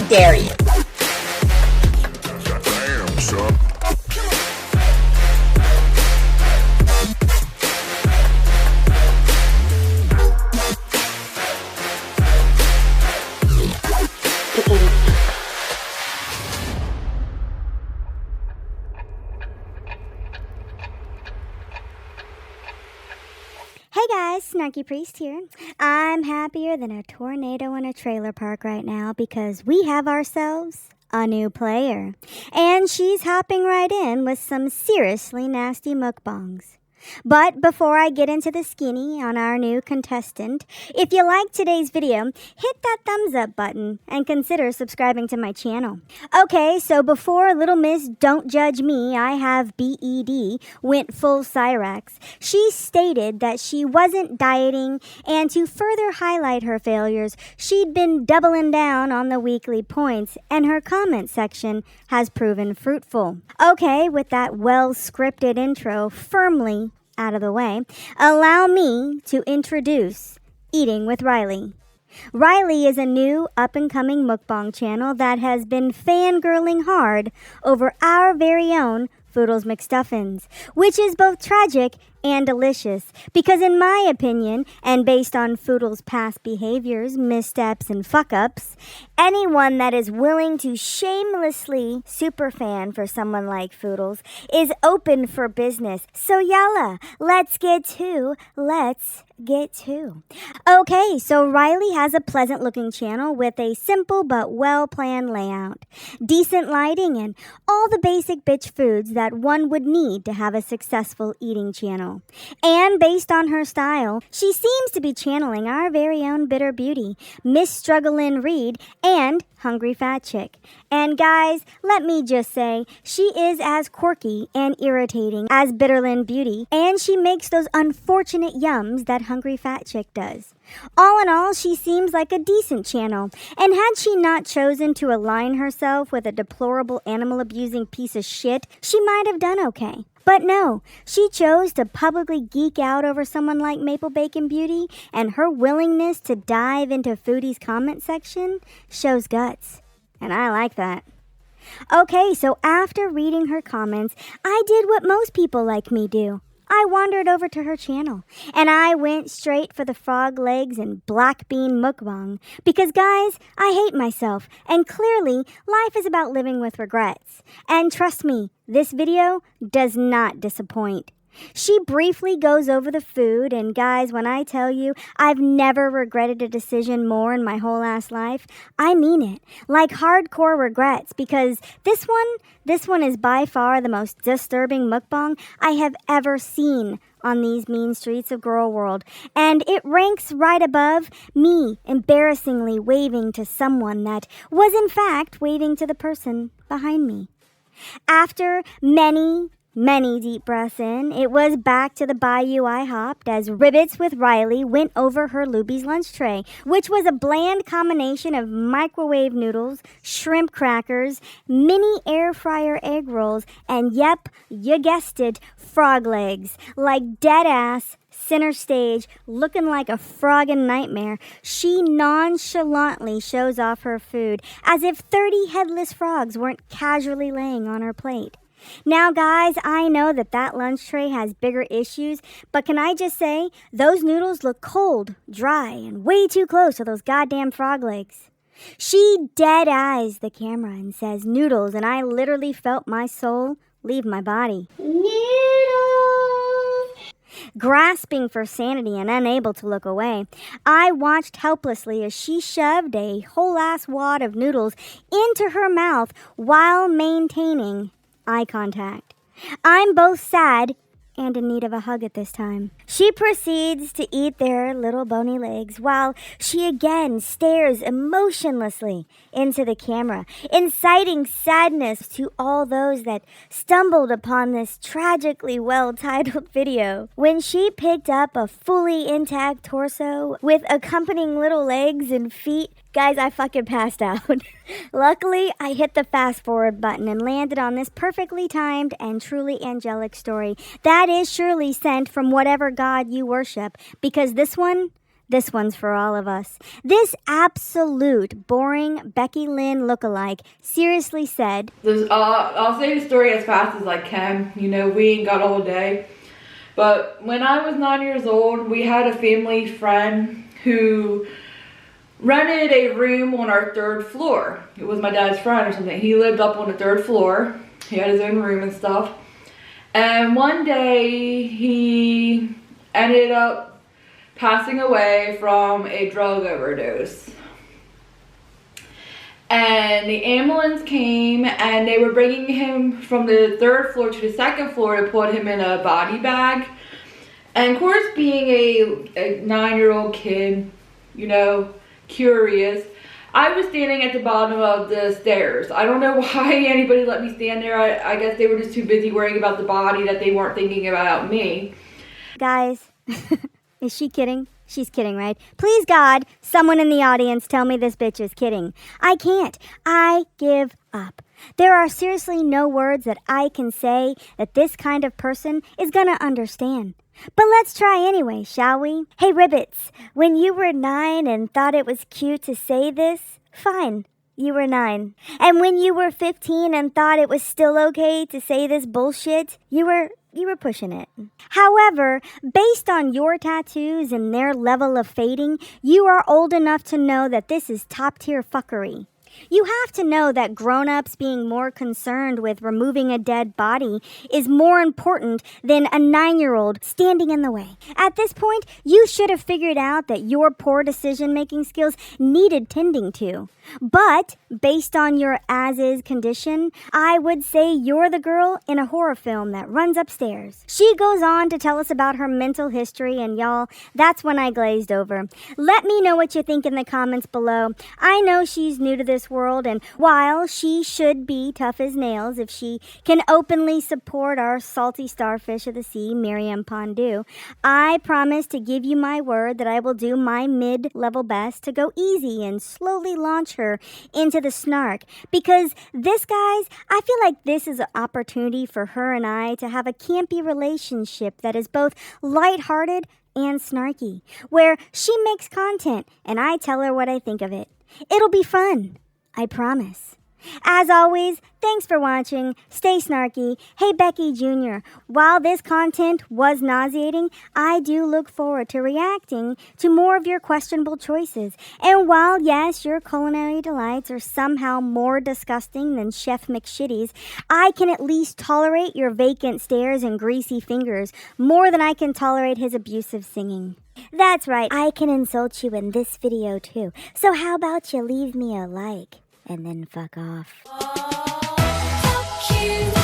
dare you. Damn, son. Hey guys, Snarky Priest here. I'm happier than a tornado in a trailer park right now because we have ourselves a new player. And she's hopping right in with some seriously nasty mukbangs. But before I get into the skinny on our new contestant, if you liked today's video, hit that thumbs up button and consider subscribing to my channel. Okay, so before Little Miss Don't Judge Me, I Have BED went full Cyrax, she stated that she wasn't dieting, and to further highlight her failures, she'd been doubling down on the weekly points, and her comment section has proven fruitful. Okay, with that well-scripted intro firmly out of the way, allow me to introduce Eating with Riley. Riley is a new up-and-coming mukbang channel that has been fangirling hard over our very own Foodles McStuffins, which is both tragic and delicious, because in my opinion, and based on Foodles' past behaviors, missteps, and fuck-ups, anyone that is willing to shamelessly superfan for someone like Foodles is open for business. So yalla, let's get to. Okay, so Riley has a pleasant-looking channel with a simple but well-planned layout, decent lighting, and all the basic bitch foods that one would need to have a successful eating channel. And based on her style, she seems to be channeling our very own bitter beauty, Miss AmberLynn Reed, and Hungry Fat Chick. And guys, let me just say, she is as quirky and irritating as Bitterlyn Beauty, and she makes those unfortunate yums that Hungry Fat Chick does. All in all, she seems like a decent channel, and had she not chosen to align herself with a deplorable animal-abusing piece of shit, she might have done okay. But no, she chose to publicly geek out over someone like Maple Bacon Beauty, and her willingness to dive into Foodie's comment section shows guts. And I like that. Okay, so after reading her comments, I did what most people like me do. I wandered over to her channel, and I went straight for the frog legs and black bean mukbang, because guys, I hate myself, and clearly, life is about living with regrets. And trust me, this video does not disappoint. She briefly goes over the food, and guys, when I tell you I've never regretted a decision more in my whole ass life, I mean it. Like hardcore regrets, because this one is by far the most disturbing mukbang I have ever seen on these mean streets of Girl World, and it ranks right above me embarrassingly waving to someone that was in fact waving to the person behind me. After many deep breaths in, it was back to the bayou I hopped as Ribbits with Riley went over her Luby's lunch tray, which was a bland combination of microwave noodles, shrimp crackers, mini air fryer egg rolls, and yep, you guessed it, frog legs. Like dead ass, center stage, looking like a froggin' nightmare, she nonchalantly shows off her food as if 30 headless frogs weren't casually laying on her plate. Now, guys, I know that lunch tray has bigger issues, but can I just say, those noodles look cold, dry, and way too close to those goddamn frog legs. She dead eyes the camera and says noodles, and I literally felt my soul leave my body. Noodles! Grasping for sanity and unable to look away, I watched helplessly as she shoved a whole ass wad of noodles into her mouth while maintaining eye contact. I'm both sad and in need of a hug at this time. She proceeds to eat their little bony legs while she again stares emotionlessly into the camera, inciting sadness to all those that stumbled upon this tragically well-titled video. When she picked up a fully intact torso with accompanying little legs and feet, guys, I fucking passed out. Luckily, I hit the fast forward button and landed on this perfectly timed and truly angelic story that is surely sent from whatever god you worship, because this one This one's for all of us. This absolute boring Becky Lynn lookalike seriously said, I'll say the story as fast as I can. You know, we ain't got all day. But when I was 9 years old, we had a family friend who rented a room on our 3rd floor. It was my dad's friend or something. He lived up on the 3rd floor. He had his own room and stuff. And one day he ended up passing away from a drug overdose. And the ambulance came and they were bringing him from the 3rd floor to the 2nd floor to put him in a body bag. And of course, being a 9-year-old kid, you know, curious, I was standing at the bottom of the stairs. I don't know why anybody let me stand there. I guess they were just too busy worrying about the body that they weren't thinking about me. Guys, is she kidding? She's kidding, right? Please, God, someone in the audience tell me this bitch is kidding. I can't. I give up. There are seriously no words that I can say that this kind of person is gonna understand. But let's try anyway, shall we? Hey, Ribbits, when you were 9 and thought it was cute to say this, fine, you were 9. And when you were 15 and thought it was still okay to say this bullshit, you were pushing it. However, based on your tattoos and their level of fading, you are old enough to know that this is top-tier fuckery. You have to know that grown-ups being more concerned with removing a dead body is more important than a 9-year-old standing in the way. At this point, you should have figured out that your poor decision-making skills needed tending to. But, based on your as-is condition, I would say you're the girl in a horror film that runs upstairs. She goes on to tell us about her mental history, and y'all, that's when I glazed over. Let me know what you think in the comments below. I know she's new to this world, and while she should be tough as nails if she can openly support our salty starfish of the sea, Miriam Pondu, I promise to give you my word that I will do my mid-level best to go easy and slowly launch her into the snark, because this, guys, I feel like this is an opportunity for her and I to have a campy relationship that is both lighthearted and snarky, where she makes content and I tell her what I think of it. It'll be fun, I promise. As always, thanks for watching. Stay snarky. Hey, Becky Jr., while this content was nauseating, I do look forward to reacting to more of your questionable choices. And while, yes, your culinary delights are somehow more disgusting than Chef McShitty's, I can at least tolerate your vacant stares and greasy fingers more than I can tolerate his abusive singing. That's right, I can insult you in this video too. So how about you leave me a like? And then fuck off. Oh, fuck you.